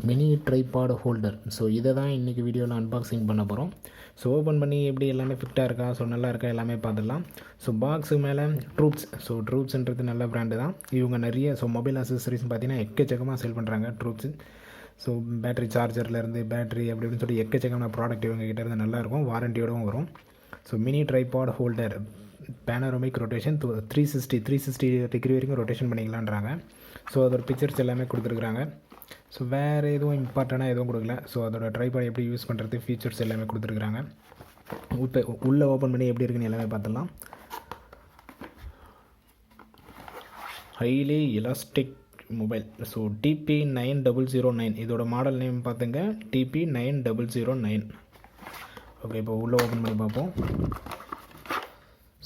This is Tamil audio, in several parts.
Mini tripod holder. ஸோ இதை தான் இன்றைக்கி வீடியோவில் அன்பாக்சிங் பண்ண போகிறோம். ஸோ ஓப்பன் பண்ணி எப்படி எல்லாமே ஃபிட்டாக இருக்கா, ஸோ நல்லா இருக்கா எல்லாமே பார்த்துடலாம். ஸோ பாக்ஸு மேலே ட்ரூப்ஸ். ஸோ ட்ரூப்ஸ்ன்றது நல்ல பிராண்டு தான். இவங்க நிறைய மொபைல் அக்சசரிஸ் பார்த்தீங்கன்னா எக்கச்சக்கமாக சேல் பண்ணுறாங்க ட்ரூப்ஸு. ஸோ பேட்டரி சார்ஜர்லேருந்து பேட்டரி அப்படி இப்படின்னு சொல்லி எக்கச்சக்கமான ப்ராடக்ட் இவங்க கிட்டே இருந்து நல்லாயிருக்கும், வாரண்டியோடவும் வரும். So mini tripod holder panoramic rotation 360 degree வரைக்கும் ரொட்டேஷன் பண்ணிக்கலான்றாங்க. ஸோ அதோட பிக்சர்ஸ் எல்லாமே கொடுத்துருக்குறாங்க. ஸோ வேறு எதுவும் இம்பார்ட்டண்ட்டாக எதுவும் கொடுக்கல. ஸோ அதோட ட்ரைபாட் எப்படி யூஸ் பண்ணுறது, ஃபீச்சர்ஸ் எல்லாமே கொடுத்துருக்குறாங்க. இப்போ உள்ளே ஓப்பன் பண்ணி எப்படி இருக்குன்னு எல்லாமே பார்த்துடலாம். Highly elastic mobile. So TP9009 இதோட மாடல் நேம் பார்த்துங்க, TP9009. ஓகே, இப்போ உள்ளே ஓப்பன் பண்ணி பார்ப்போம்.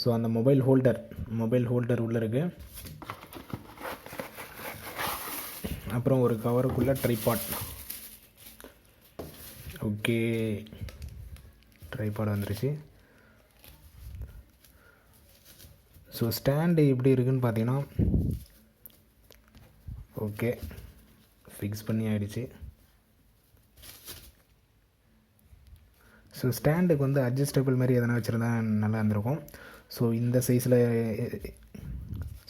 ஸோ அந்த மொபைல் ஹோல்டர் உள்ளே இருக்குது. அப்புறம் ஒரு கவருக்குள்ளே ட்ரைபாட். ஓகே, ட்ரைபாட் வந்துருச்சு. ஸோ ஸ்டாண்டு எப்படி இருக்குதுன்னு பார்த்தீங்கன்னா, ஓகே ஃபிக்ஸ் பண்ணி ஆகிடுச்சு. ஸோ ஸ்டாண்டுக்கு வந்து அட்ஜஸ்டபிள் மாதிரி எதனா வச்சுருந்தா நல்லா இருந்திருக்கும். ஸோ இந்த சைஸில்,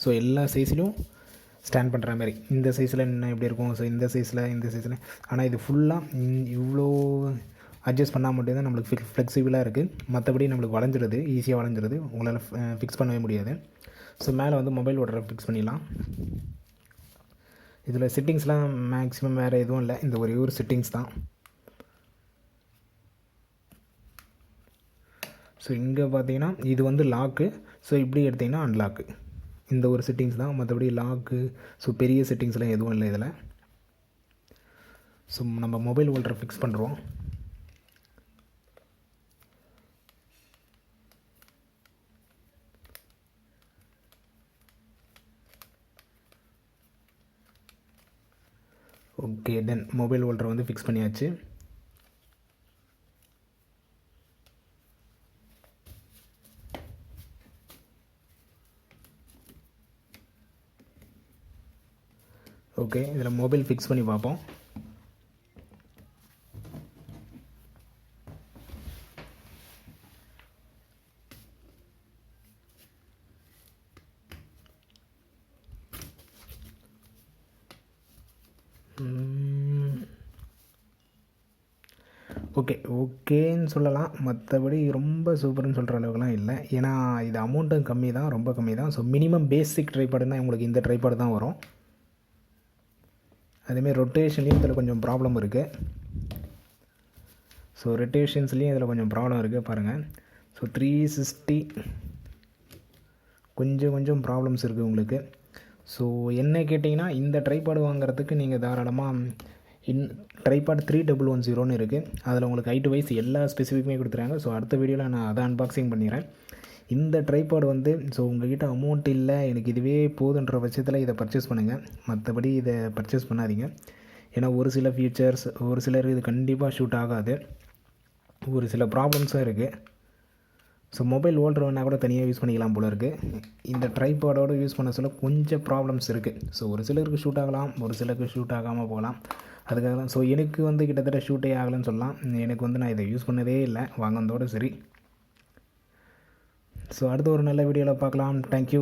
ஸோ எல்லா சைஸ்லையும் ஸ்டாண்ட் பண்ணுற மாதிரி இந்த சைஸில் என்ன எப்படி இருக்கும், ஸோ இந்த சைஸில். ஆனால் இது ஃபுல்லாக இவ்வளோ அட்ஜஸ்ட் பண்ணால் மட்டும்தான் நம்மளுக்கு ஃப்ளெக்சிபிளாக இருக்குது. மற்றபடி நம்மளுக்கு வளைஞ்சிடுது, ஈஸியாக வளைஞ்சிடுது, உங்களால் ஃபிக்ஸ் பண்ணவே முடியாது. ஸோ மேலே வந்து மொபைல் ஓட்டரை ஃபிக்ஸ் பண்ணிடலாம். இதில் செட்டிங்ஸ்லாம் மேக்ஸிமம் வேறு எதுவும் இல்லை, இந்த ஒரே ஒரு செட்டிங்ஸ் தான். ஸோ இங்கே பார்த்தீங்கன்னா இது வந்து லாக்கு. ஸோ இப்படி எடுத்திங்கன்னா அன்லாக்கு. இந்த ஒரு செட்டிங்ஸ் தான், மற்றபடி லாக்கு ஸோ பெரிய செட்டிங்ஸ்லாம் எதுவும் இல்லை இதில். ஸோ நம்ம மொபைல் ஹோல்டரை ஃபிக்ஸ் பண்ணுறோம். ஓகே, தென் மொபைல் ஹோல்டரை வந்து ஃபிக்ஸ் பண்ணியாச்சு. ஓகே, இதில் மொபைல் ஃபிக்ஸ் பண்ணி பார்ப்போம். ஓகேன்னு சொல்லலாம், மற்றபடி ரொம்ப சூப்பர்னு சொல்கிற அளவுக்குலாம் இல்லை. ஏன்னா இது அமௌண்ட்டும் கம்மி தான், ரொம்ப கம்மி தான். ஸோ மினிமம் பேசிக் ட்ரைபாடுனா உங்களுக்கு இந்த ட்ரைபாடு தான் வரும். அதேமாதிரி ரொட்டேஷன்லேயும் இதில் கொஞ்சம் ப்ராப்ளம் இருக்குது. ஸோ ரொட்டேஷன்ஸ்லேயும் இதில் கொஞ்சம் ப்ராப்ளம் இருக்குது பாருங்கள். ஸோ 360 கொஞ்சம் ப்ராப்ளம்ஸ் இருக்குது உங்களுக்கு. ஸோ என்ன கேட்டிங்கன்னா, இந்த ட்ரைபாடு வாங்குறதுக்கு நீங்கள் தாராளமாக ட்ரைபாட் 3110 இருக்குது. அதில் உங்களுக்கு ஹைட் வைஸ் எல்லா ஸ்பெசிஃபிக்குமே கொடுத்துறாங்க. ஸோ அடுத்த வீடியோவில் நான் அதை அன்பாக்சிங் பண்ணிடுறேன். இந்த ட்ரைபாட் வந்து ஸோ உங்கள்கிட்ட அமௌண்ட் இல்லை, எனக்கு இதுவே போதுன்ற பட்சத்தில் இதை பர்ச்சேஸ் பண்ணுங்கள், மற்றபடி இதை பர்ச்சேஸ் பண்ணாதீங்க. ஏன்னா ஒரு சில ஃபீச்சர்ஸ் ஒரு சிலருக்கு இது கண்டிப்பாக ஷூட் ஆகாது, ஒரு சில ப்ராப்ளம்ஸும் இருக்குது. ஸோ மொபைல் ஹோல்டர் வேணால் கூட தனியாக யூஸ் பண்ணிக்கலாம் போல இருக்குது. இந்த ட்ரைபாடோடு யூஸ் பண்ண சொல்ல கொஞ்சம் ப்ராப்ளம்ஸ் இருக்குது. ஸோ ஒரு சிலருக்கு ஷூட் ஆகலாம், ஒரு சிலருக்கு ஷூட் ஆகாமல் போகலாம். அதுக்காக தான். ஸோ எனக்கு வந்து கிட்டத்தட்ட ஷூட்டே ஆகலைன்னு சொல்லலாம். எனக்கு வந்து நான் இதை யூஸ் பண்ணதே இல்லை, வாங்கினதோடு சரி. ஸோ அடுத்த ஒரு நல்ல வீடியோவில் பார்க்கலாம். தேங்க்யூ.